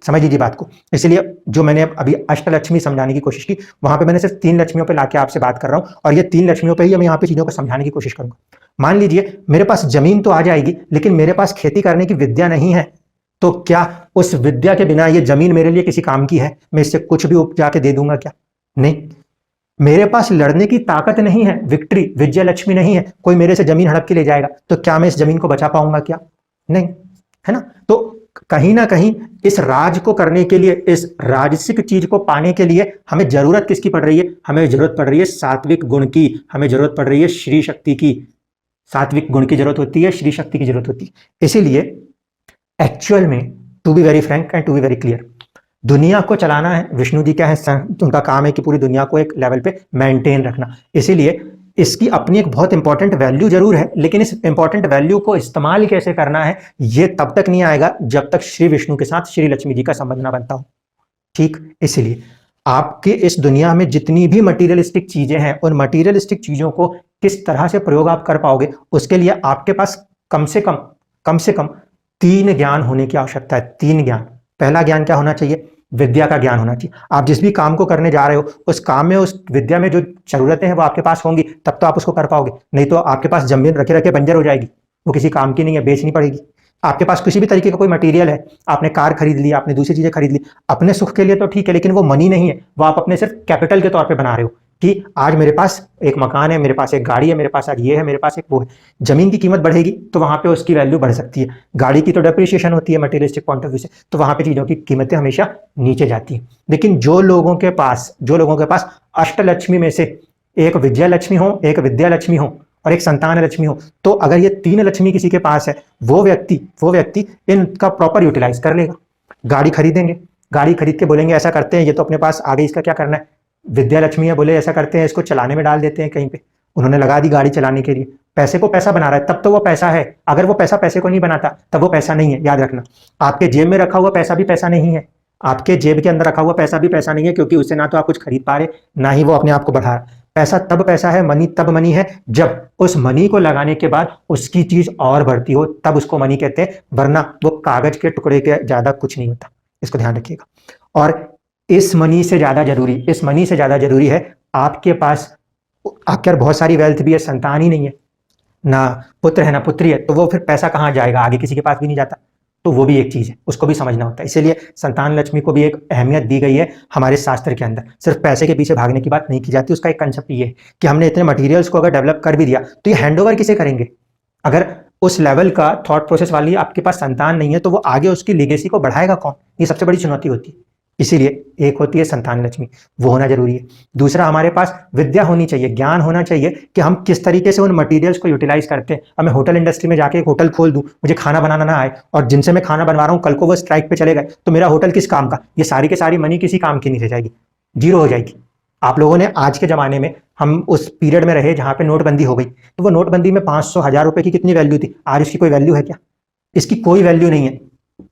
समझ लीजिए बात को। इसलिए जो मैंने अभी अष्टलक्ष्मी समझाने की कोशिश की, वहां पे मैंने सिर्फ 3 लक्ष्मियों पे लाके आपसे बात कर रहा हूं, और ये 3 लक्ष्मियों पे ही मैं यहाँ पे चीजों को समझाने की कोशिश करूंगा। मान लीजिए मेरे पास जमीन तो आ जाएगी, लेकिन मेरे पास खेती करने की विद्या नहीं है, तो क्या उस विद्या के बिना ये जमीन मेरे लिए किसी काम की है? मैं इससे कुछ भी उपजा के दे दूंगा क्या? नहीं। मेरे पास लड़ने की ताकत नहीं है, विक्ट्री, विजय लक्ष्मी नहीं है, कोई मेरे से जमीन हड़प के ले जाएगा, तो क्या मैं इस जमीन को बचा पाऊंगा क्या? नहीं, है ना। तो कहीं ना कहीं इस राज को करने के लिए, इस राजसिक चीज को पाने के लिए हमें जरूरत किसकी पड़ रही है? हमें जरूरत पड़ रही है सात्विक गुण की, हमें जरूरत पड़ रही है श्री शक्ति की। सात्विक गुण की जरूरत होती है, श्री शक्ति की जरूरत होती है। इसीलिए एक्चुअल में, to be very frank and to be very clear, दुनिया को चलाना है विष्णु जी क्या है, उनका काम है कि पूरी दुनिया को एक लेवल पे मेंटेन रखना। इसीलिए इसकी अपनी एक बहुत इंपॉर्टेंट वैल्यू जरूर है, लेकिन इस इंपॉर्टेंट वैल्यू को इस्तेमाल कैसे करना है ये तब तक नहीं आएगा जब तक श्री विष्णु के साथ श्री लक्ष्मी जी का संबंध ना बनता हो। ठीक, इसलिए आपके इस दुनिया में जितनी भी मटीरियलिस्टिक चीजें हैं, उन मटीरियलिस्टिक चीजों को किस तरह से प्रयोग आप कर पाओगे, उसके लिए आपके पास कम से कम 3 ज्ञान होने की आवश्यकता है। 3 ज्ञान। पहला ज्ञान क्या होना चाहिए? विद्या का ज्ञान होना चाहिए। आप जिस भी काम को करने जा रहे हो, उस काम में, उस विद्या में जो जरूरतें हैं वो आपके पास होंगी, तब तो आप उसको कर पाओगे। नहीं तो आपके पास जमीन रखे रखे बंजर हो जाएगी, वो किसी काम की नहीं है, बेचनी पड़ेगी। आपके पास किसी भी तरीके का कोई मटेरियल है, आपने कार खरीद ली, आपने दूसरी चीजें खरीद ली, अपने सुख के लिए तो ठीक है, लेकिन वो मनी नहीं है, वो आप अपने सिर्फ कैपिटल के तौर पे बना रहे हो कि आज मेरे पास एक मकान है, मेरे पास एक गाड़ी है, मेरे पास आज ये है, मेरे पास एक वो है। जमीन की कीमत बढ़ेगी तो वहां पे उसकी वैल्यू बढ़ सकती है, गाड़ी की तो डेप्रिसिएशन होती है मटेरियलिस्टिक पॉइंट ऑफ व्यू से, तो वहां पे चीजों की कीमतें हमेशा नीचे जाती है। लेकिन जो लोगों के पास अष्टलक्ष्मी में से एक विजय लक्ष्मी हो, एक विद्या लक्ष्मी हो और एक संतान लक्ष्मी हो, तो अगर ये 3 लक्ष्मी किसी के पास है, वो व्यक्ति इनका प्रॉपर यूटिलाइज कर लेगा। गाड़ी खरीदेंगे, गाड़ी खरीद के बोलेंगे ऐसा करते हैं, ये तो अपने पास आ गई, इसका क्या करना है। विद्या लक्ष्मी है, बोले ऐसा करते हैं, इसको चलाने में डाल देते हैं कहीं पे, उन्होंने लगा दी गाड़ी चलाने के लिए। पैसे को पैसा बना रहा है, तब तो वो पैसा है। अगर वो पैसा पैसे को नहीं बनाता तब वो पैसा नहीं है, याद रखना। आपके जेब में रखा हुआ पैसा भी पैसा नहीं है, आपके जेब के अंदर रखा हुआ पैसा भी पैसा नहीं है, क्योंकि उससे ना तो आप कुछ खरीद पा रहे, ना ही वो अपने आप को बढ़ा रहा। पैसा तब पैसा है, मनी तब मनी है जब उस मनी को लगाने के बाद उसकी चीज और बढ़ती हो, तब उसको मनी कहते हैं, वरना वो कागज के टुकड़े के ज्यादा कुछ नहीं होता। इसको ध्यान रखिएगा। और इस मनी से ज्यादा जरूरी है आपके पास, आपके बहुत सारी वेल्थ भी है, संतान ही नहीं है, ना पुत्र है ना पुत्री है, तो वो फिर पैसा कहाँ जाएगा, आगे किसी के पास भी नहीं जाता। तो वो भी एक चीज है, उसको भी समझना होता है। इसीलिए संतान लक्ष्मी को भी एक अहमियत दी गई है हमारे शास्त्र के अंदर। सिर्फ पैसे के पीछे भागने की बात नहीं की जाती। उसका एक कंसेप्ट ये है कि हमने इतने मटेरियल्स को अगर डेवलप कर भी दिया तो ये हैंडओवर किसे करेंगे। अगर उस लेवल का थॉट प्रोसेस वाली आपके पास संतान नहीं है तो वो आगे उसकी लेगेसी को बढ़ाएगा कौन, ये सबसे बड़ी चुनौती होती है। इसीलिए एक होती है संतान लक्ष्मी, वो होना जरूरी है। दूसरा, हमारे पास विद्या होनी चाहिए, ज्ञान होना चाहिए कि हम किस तरीके से उन मटेरियल्स को यूटिलाइज करते हैं। अब मैं होटल इंडस्ट्री में जाके एक होटल खोल दूं, मुझे खाना बनाना ना आए, और जिनसे मैं खाना बनवा रहा हूं कल को वो स्ट्राइक पे चले गए, तो मेरा होटल किस काम का। ये सारी की सारी मनी किसी काम की नहीं रह जाएगी, जीरो हो जाएगी। आप लोगों ने आज के जमाने में, हम उस पीरियड में रहे जहां पे नोटबंदी हो गई, तो वो नोटबंदी में 500-1000 रुपए की कितनी वैल्यू थी, आज उसकी कोई वैल्यू है क्या। इसकी कोई वैल्यू नहीं है,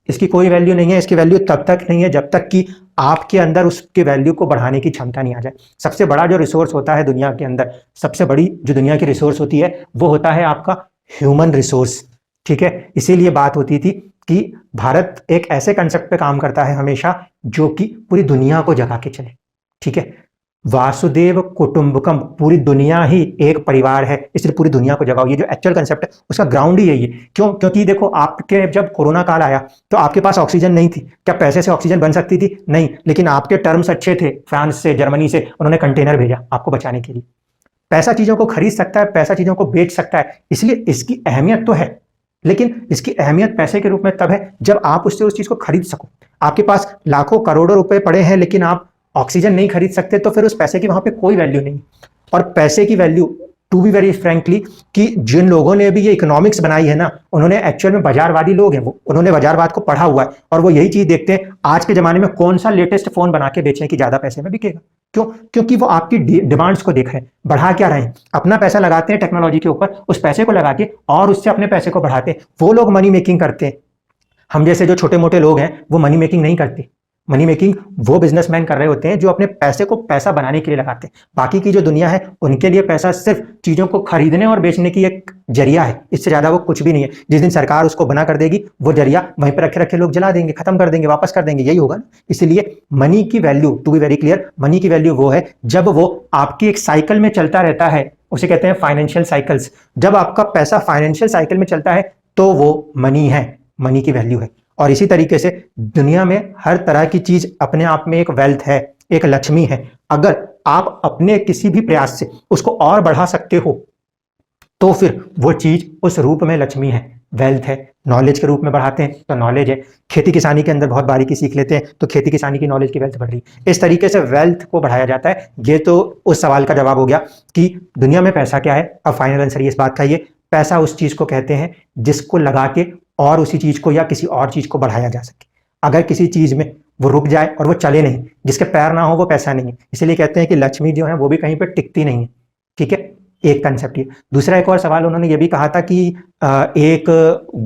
इसकी कोई वैल्यू नहीं है। इसकी वैल्यू तब तक नहीं है जब तक कि आपके अंदर उसके वैल्यू को बढ़ाने की क्षमता नहीं आ जाए। सबसे बड़ा जो रिसोर्स होता है दुनिया के अंदर, सबसे बड़ी जो दुनिया की रिसोर्स होती है, वो होता है आपका ह्यूमन रिसोर्स। ठीक है, इसीलिए बात होती थी कि भारत एक ऐसे कंसेप्ट पे काम करता है हमेशा जो कि पूरी दुनिया को जगा के चले। ठीक है, वासुदेव कुटुंबकम, पूरी दुनिया ही एक परिवार है, इसलिए पूरी दुनिया को जगाओ। ये जो एक्चुअल कंसेप्ट है उसका ग्राउंड ही यही है। क्यों? क्योंकि देखो, आपके जब कोरोना काल आया तो आपके पास ऑक्सीजन नहीं थी। क्या पैसे से ऑक्सीजन बन सकती थी? नहीं, लेकिन आपके टर्म्स अच्छे थे, फ्रांस से, जर्मनी से उन्होंने कंटेनर भेजा आपको बचाने के लिए। पैसा चीजों को खरीद सकता है, पैसा चीजों को बेच सकता है, इसलिए इसकी अहमियत तो है, लेकिन इसकी अहमियत पैसे के रूप में तब है जब आप उससे उस चीज को खरीद सको। आपके पास लाखों करोड़ों रुपए पड़े हैं लेकिन आप ऑक्सीजन नहीं खरीद सकते, तो फिर उस पैसे की वहां पे कोई वैल्यू नहीं। और पैसे की value, to be very frankly, कि जिन लोगों ने भी ये इकोनॉमिक्स बनाई है ना, उन्होंने एक्चुअल में बाजारवादी लोग हैं, वो उन्होंने बाजारवाद को पढ़ा हुआ है, और वो यही चीज देखते हैं आज के जमाने में कौन सा लेटेस्ट फोन बना के बेचें कि ज्यादा पैसे में बिकेगा। क्यों? क्योंकि वो आपकी डिमांड्स को देख रहे हैं, बढ़ा क्या रहे हैं, अपना पैसा लगाते हैं टेक्नोलॉजी के ऊपर, उस पैसे को लगा के और उससे अपने पैसे को बढ़ाते हैं। वो लोग मनी मेकिंग करते हैं। हम जैसे जो छोटे मोटे लोग हैं वो मनी मेकिंग नहीं करते। मनी मेकिंग वो बिजनेसमैन कर रहे होते हैं जो अपने पैसे को पैसा बनाने के लिए लगाते हैं। बाकी की जो दुनिया है उनके लिए पैसा सिर्फ चीजों को खरीदने और बेचने की एक जरिया है, इससे ज्यादा वो कुछ भी नहीं है। जिस दिन सरकार उसको बना कर देगी, वो जरिया वहीं पर रखे रखे लोग जला देंगे, खत्म कर देंगे, वापस कर देंगे, यही होगा ना। इसलिए मनी की value, to be very clear, money की वैल्यू वो है जब वो आपकी एक साइकिल में चलता रहता है, उसे कहते हैं फाइनेंशियल साइकिल्स। जब आपका पैसा फाइनेंशियल साइकिल में चलता है तो वो मनी है, मनी की वैल्यू है। और इसी तरीके से दुनिया में हर तरह की चीज अपने आप में एक वेल्थ है, एक लक्ष्मी है। अगर आप अपने किसी भी प्रयास से उसको और बढ़ा सकते हो तो फिर वो चीज उस रूप में लक्ष्मी है, वेल्थ है। नॉलेज के रूप में बढ़ाते हैं तो नॉलेज है। खेती किसानी के अंदर बहुत बारीकी सीख लेते हैं तो खेती किसानी की नॉलेज की वेल्थ बढ़ रही है। इस तरीके से वेल्थ को बढ़ाया जाता है। ये तो उस सवाल का जवाब हो गया कि दुनिया में पैसा क्या है। अब फाइनल आंसर इस बात का, ये पैसा उस चीज को कहते हैं जिसको लगा के और उसी चीज को या किसी और चीज को बढ़ाया जा सके। अगर किसी चीज में वो रुक जाए और वो चले नहीं, जिसके पैर ना हो, वो पैसा नहीं है। इसलिए कहते हैं कि लक्ष्मी जो है वो भी कहीं पे टिकती नहीं है। ठीक है, एक कंसेप्ट ये। दूसरा एक और सवाल उन्होंने ये भी कहा था कि एक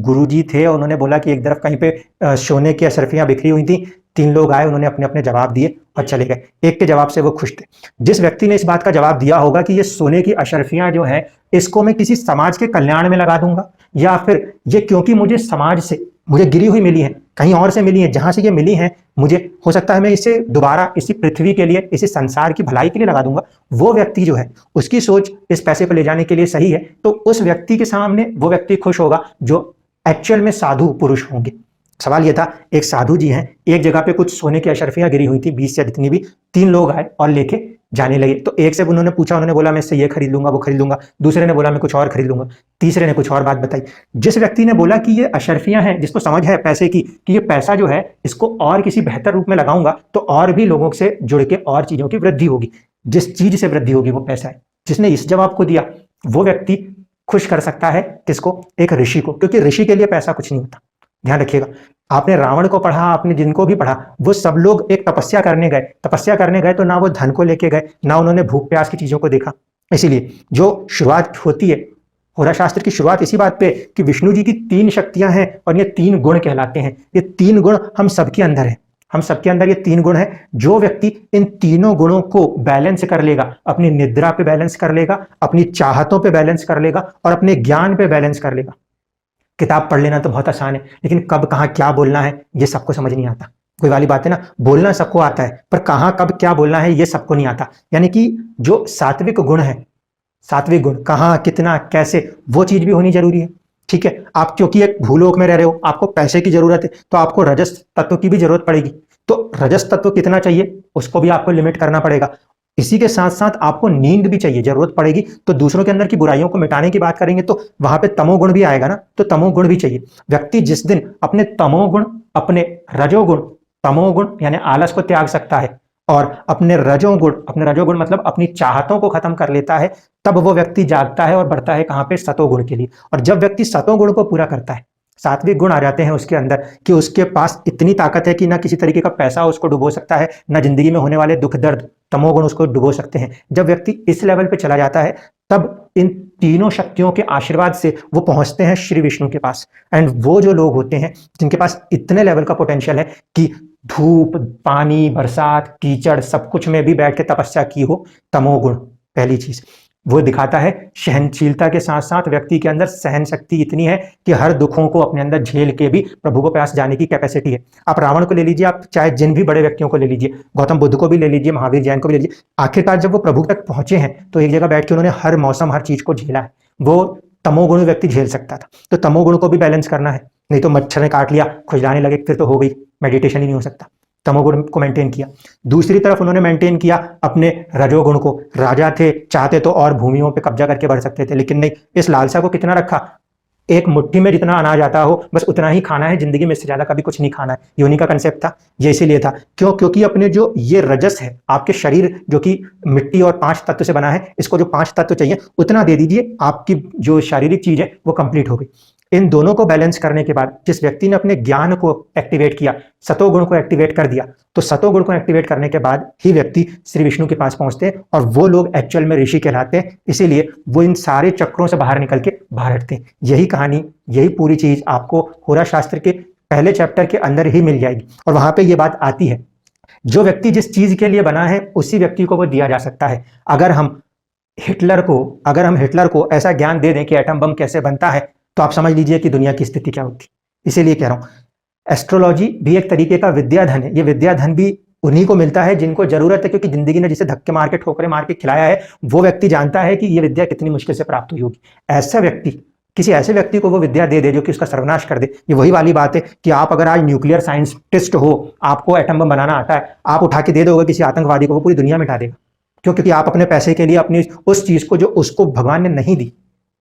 गुरुजी थे, उन्होंने बोला कि एक तरफ कहीं पे सोने की अशरफियां बिखरी हुई थी, 3 लोग आए, उन्होंने अपने अपने जवाब दिए और चले गए। एक के जवाब से वो खुश थे। जिस व्यक्ति ने इस बात का जवाब दिया होगा कि ये सोने की अशरफियां जो है इसको मैं किसी समाज के कल्याण में लगा दूंगा, या फिर ये क्योंकि मुझे समाज से, मुझे गिरी हुई मिली है, कहीं और से मिली है, जहां से ये मिली है, मुझे हो सकता है मैं इसे दोबारा इसी पृथ्वी के लिए, इसी संसार की भलाई के लिए लगा दूंगा, वो व्यक्ति जो है उसकी सोच इस पैसे को ले जाने के लिए सही है, तो उस व्यक्ति के सामने वो व्यक्ति खुश होगा जो एक्चुअल में साधु पुरुष होंगे। सवाल यह था, एक साधु जी हैं, एक जगह पे कुछ सोने की अशर्फियां गिरी हुई थी 20 या जितनी भी, 3 लोग आए और लेके जाने लगे। तो एक से उन्होंने पूछा, उन्होंने बोला मैं इससे ये खरीद लूंगा वो खरीद लूंगा, दूसरे ने बोला मैं कुछ और खरीद लूंगा, तीसरे ने कुछ और बात बताई। जिस व्यक्ति ने बोला कि ये अशर्फियां हैं, जिसको समझ है पैसे की कि ये पैसा जो है इसको और किसी बेहतर रूप में लगाऊंगा तो और भी लोगों से जुड़ के और चीजों की वृद्धि होगी, जिस चीज से वृद्धि होगी वो पैसा है। जिसने इस जवाब को दिया वो व्यक्ति खुश कर सकता है किसको? एक ऋषि को, क्योंकि ऋषि के लिए पैसा कुछ नहीं होता। ध्यान रखिएगा, आपने रावण को पढ़ा, आपने जिनको भी पढ़ा, वो सब लोग एक तपस्या करने गए। तपस्या करने गए तो ना वो धन को लेके गए, ना उन्होंने भूख प्यास की चीजों को देखा। इसीलिए जो शुरुआत होती है होरा शास्त्र की, शुरुआत इसी बात पे कि विष्णु जी की 3 शक्तियां हैं और ये 3 गुण कहलाते हैं। ये 3 गुण हम सबके अंदर है, हम सबके अंदर ये 3 गुण है। जो व्यक्ति इन तीनों गुणों को बैलेंस कर लेगा, अपनी निद्रा पे बैलेंस कर लेगा, अपनी चाहतों पे बैलेंस कर लेगा और अपने ज्ञान पे बैलेंस कर लेगा। किताब पढ़ लेना तो बहुत आसान है, लेकिन कब कहाँ क्या बोलना है ये सबको समझ नहीं आता। कोई वाली बात है ना, बोलना सबको आता है पर कहाँ कब क्या बोलना है ये सबको नहीं आता। यानी कि जो सात्विक गुण है, सात्विक गुण कहाँ कितना कैसे, वो चीज भी होनी जरूरी है। ठीक है, आप क्योंकि एक भूलोक में रह रहे हो, आपको पैसे की जरूरत है, तो आपको रजस तत्व की भी जरूरत पड़ेगी। तो रजस तत्व कितना चाहिए उसको भी आपको लिमिट करना पड़ेगा। इसी के साथ साथ आपको नींद भी चाहिए, जरूरत पड़ेगी। तो दूसरों के अंदर की बुराइयों को मिटाने की बात करेंगे तो वहां पे तमोगुण भी आएगा ना, तो तमोगुण भी चाहिए। व्यक्ति जिस दिन अपने तमोगुण, अपने रजोगुण, तमोगुण यानी आलस को त्याग सकता है और अपने रजोगुण मतलब अपनी चाहतों को खत्म कर लेता है, तब वो व्यक्ति जागता है और बढ़ता है कहां पे? सतोगुण के लिए। और जब व्यक्ति सतोगुण को पूरा करता है, सात्विक गुण आ जाते हैं उसके अंदर कि उसके पास इतनी ताकत है कि ना किसी तरीके का पैसा उसको डुबो सकता है, ना जिंदगी में होने वाले दुख दर्द तमोगुण उसको डुबो सकते हैं। जब व्यक्ति इस लेवल पे चला जाता है तब इन तीनों शक्तियों के आशीर्वाद से वो पहुंचते हैं श्री विष्णु के पास। एंड वो जो लोग होते हैं जिनके पास इतने लेवल का पोटेंशियल है कि धूप, पानी, बरसात, कीचड़ सब कुछ में भी बैठ के तपस्या की हो, तमोगुण पहली चीज वो दिखाता है। सहनशीलता के साथ साथ व्यक्ति के अंदर सहन शक्ति इतनी है कि हर दुखों को अपने अंदर झेल के भी प्रभु को पास जाने की कैपेसिटी है। आप रावण को ले लीजिए, आप चाहे जिन भी बड़े व्यक्तियों को ले लीजिए, गौतम बुद्ध को भी ले लीजिए, महावीर जैन को भी ले लीजिए, आखिरकार जब वो प्रभु तक पहुंचे हैं तो एक जगह बैठ के उन्होंने हर मौसम हर चीज को झेला है। वो तमोगुण व्यक्ति झेल सकता था, तो तमोगुण को भी बैलेंस करना है। नहीं तो मच्छर ने काट लिया, खुजलाने लगे, फिर तो हो गई, मेडिटेशन ही नहीं हो सकता। तमोगुण को मेंटेन किया। दूसरी तरफ उन्होंने मेंटेन किया अपने रजोगुण को। राजा थे, चाहते तो और भूमियों पे कब्जा करके बढ़ सकते थे, लेकिन नहीं, इस लालसा को कितना रखा? एक मुट्ठी में जितना अनाज आता हो बस उतना ही खाना है, जिंदगी में इससे ज्यादा कभी कुछ नहीं खाना है। ये उन्हीं का कंसेप्ट था। ये इसीलिए था क्योंकि अपने जो ये रजस है, आपके शरीर जो कि मिट्टी और 5 तत्व से बना है, इसको जो 5 तत्व चाहिए उतना दे दीजिए, आपकी जो शारीरिक चीज है वो कंप्लीट हो गई। इन दोनों को बैलेंस करने के बाद जिस व्यक्ति ने अपने ज्ञान को एक्टिवेट किया, सतोगुण को एक्टिवेट कर दिया, तो सतोगुण को एक्टिवेट करने के बाद ही व्यक्ति श्री विष्णु के पास पहुंचते हैं और वो लोग एक्चुअल में ऋषि कहलाते हैं। इसीलिए वो इन सारे चक्रों से बाहर निकल के बाहर हटते हैं। यही कहानी, यही पूरी चीज आपको होरा शास्त्र के पहले चैप्टर के अंदर ही मिल जाएगी और वहां पे ये बात आती है, जो व्यक्ति जिस चीज के लिए बना है उसी व्यक्ति को वो दिया जा सकता है। अगर हम हिटलर को ऐसा ज्ञान दे दें कि एटम बम कैसे बनता है, तो आप समझ लीजिए कि दुनिया की स्थिति क्या होती। इसीलिए कह रहा हूं, एस्ट्रोलॉजी भी एक तरीके का विद्याधन है। ये विद्याधन भी उन्हीं को मिलता है जिनको जरूरत है, क्योंकि जिंदगी ने जिसे धक्के मार के ठोकरे मार के खिलाया है, वो व्यक्ति जानता है कि ये विद्या कितनी मुश्किल से प्राप्त हुई होगी। ऐसा व्यक्ति, किसी ऐसे व्यक्ति को वो विद्या दे दे जो कि उसका सर्वनाश कर दे। ये वही वाली बात है कि आप अगर आज न्यूक्लियर साइंटिस्ट हो, आपको एटम बम बनाना आता है, आप उठा के दे दोगे किसी आतंकवादी को, वो पूरी दुनिया मिटा देगा। क्यों? क्योंकि आप अपने पैसे के लिए अपनी उस चीज को जो उसको भगवान ने नहीं दी,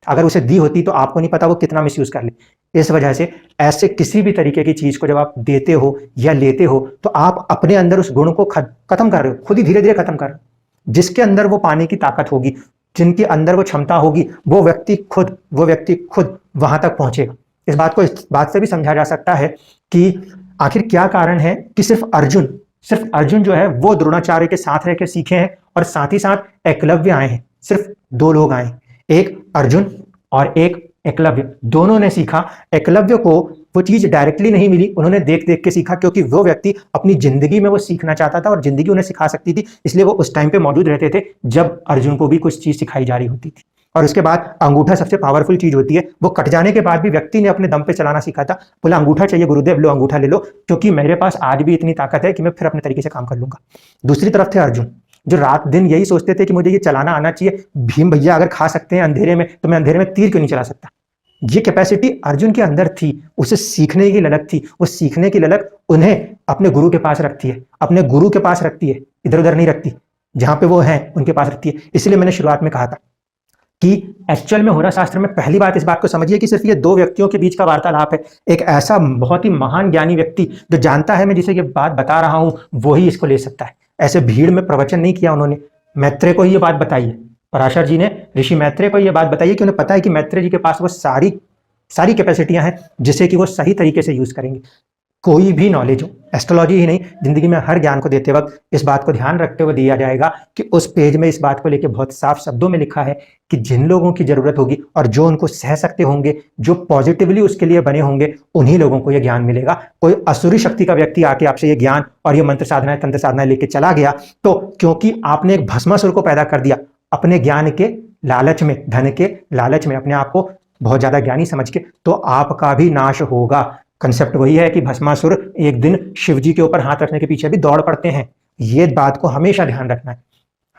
अगर उसे दी होती तो आपको नहीं पता वो कितना मिसयूज कर ले। इस वजह से ऐसे किसी भी तरीके की चीज को जब आप देते हो या लेते हो तो आप अपने अंदर उस गुण को खत्म कर रहे हो, खुद ही धीरे धीरे खत्म कर रहे हो। जिसके अंदर वो पाने की ताकत होगी, जिनके अंदर वो क्षमता होगी, वो व्यक्ति खुद वहां तक पहुंचेगा। इस बात से भी समझा जा सकता है कि आखिर क्या कारण है कि सिर्फ अर्जुन जो है वो द्रोणाचार्य के साथ रह के सीखे हैं और साथ ही साथ एकलव्य आए हैं। सिर्फ 2 लोग आए, एक अर्जुन और एक एकलव्य, दोनों ने सीखा। एकलव्य को वो चीज डायरेक्टली नहीं मिली, उन्होंने देख देख के सीखा, क्योंकि वो व्यक्ति अपनी जिंदगी में वो सीखना चाहता था और जिंदगी उन्हें सिखा सकती थी, इसलिए वो उस टाइम पे मौजूद रहते थे जब अर्जुन को भी कुछ चीज सिखाई जा रही होती थी। और उसके बाद अंगूठा सबसे पावरफुल चीज होती है, वो कट जाने के बाद भी व्यक्ति ने अपने दम पे चलाना सीखा था। बोला अंगूठा चाहिए गुरुदेव, लो अंगूठा ले लो, क्योंकि मेरे पास आज भी इतनी ताकत है कि मैं फिर अपने तरीके से काम कर लूंगा। दूसरी तरफ थे अर्जुन, जो रात दिन यही सोचते थे कि मुझे ये चलाना आना चाहिए। भीम भैया अगर खा सकते हैं अंधेरे में, तो मैं अंधेरे में तीर क्यों नहीं चला सकता। ये कैपेसिटी अर्जुन के अंदर थी, उसे सीखने की ललक थी। वो सीखने की ललक उन्हें अपने गुरु के पास रखती है, अपने गुरु के पास रखती है, इधर उधर नहीं रखती। जहां पे वो हैं उनके पास रखती है। इसलिए मैंने शुरुआत में कहा था कि एक्चुअल में होरा शास्त्र में पहली बात इस बात को समझिए कि सिर्फ ये दो व्यक्तियों के बीच का वार्तालाप है। एक ऐसा बहुत ही महान ज्ञानी व्यक्ति जो जानता है मैं जिसे ये बात बता रहा हूं वो ही इसको ले सकता है। ऐसे भीड़ में प्रवचन नहीं किया उन्होंने। मैत्रेय को ही ये बात बताई है, पराशर जी ने ऋषि मैत्रेय को ये बात बताई है कि उन्हें पता है कि मैत्रेय जी के पास वो सारी कैपेसिटियां हैं जिसे कि वो सही तरीके से यूज करेंगे। कोई भी नॉलेज हो, एस्ट्रोलॉजी ही नहीं, जिंदगी में हर ज्ञान को देते वक्त इस बात को ध्यान रखते हुए दिया जाएगा कि उस पेज में इस बात को लेकर बहुत साफ शब्दों में लिखा है कि जिन लोगों की जरूरत होगी और जो उनको सह सकते होंगे, जो पॉजिटिवली उसके लिए बने होंगे, उन्हीं लोगों को यह ज्ञान मिलेगा। कोई असुरी शक्ति का व्यक्ति आके आपसे ये ज्ञान और ये मंत्र साधनाएं, तंत्र साधनाएं लेके चला गया तो क्योंकि आपने एक भस्मासुर को पैदा कर दिया अपने ज्ञान के लालच में, धन के लालच में, अपने आप को बहुत ज्यादा ज्ञानी समझ के, तो आपका भी नाश होगा। कंसेप्ट वही है कि भस्मासुर एक दिन शिव जी के ऊपर हाथ रखने के पीछे भी दौड़ पड़ते हैं। ये बात को हमेशा ध्यान रखना है,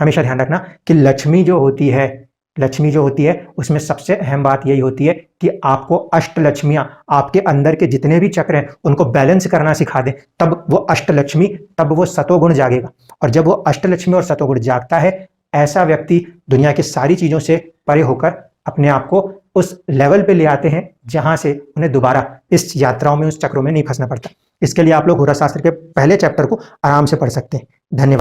हमेशा ध्यान रखना कि लक्ष्मी जो होती है उसमें सबसे अहम बात यही होती है कि आपको अष्टलक्ष्मियां, आपके अंदर के जितने भी चक्र हैं उनको बैलेंस करना सिखा दें, तब वो अष्टलक्ष्मी, तब वो सतोगुण जागेगा। और जब वो अष्टलक्ष्मी और सतोगुण जागता है, ऐसा व्यक्ति दुनिया की सारी चीजों से परे होकर अपने आप को उस लेवल पे ले आते हैं जहां से उन्हें दोबारा इस यात्राओं में, उस चक्रों में नहीं फंसना पड़ता। इसके लिए आप लोग होरा शास्त्र के पहले चैप्टर को आराम से पढ़ सकते हैं। धन्यवाद।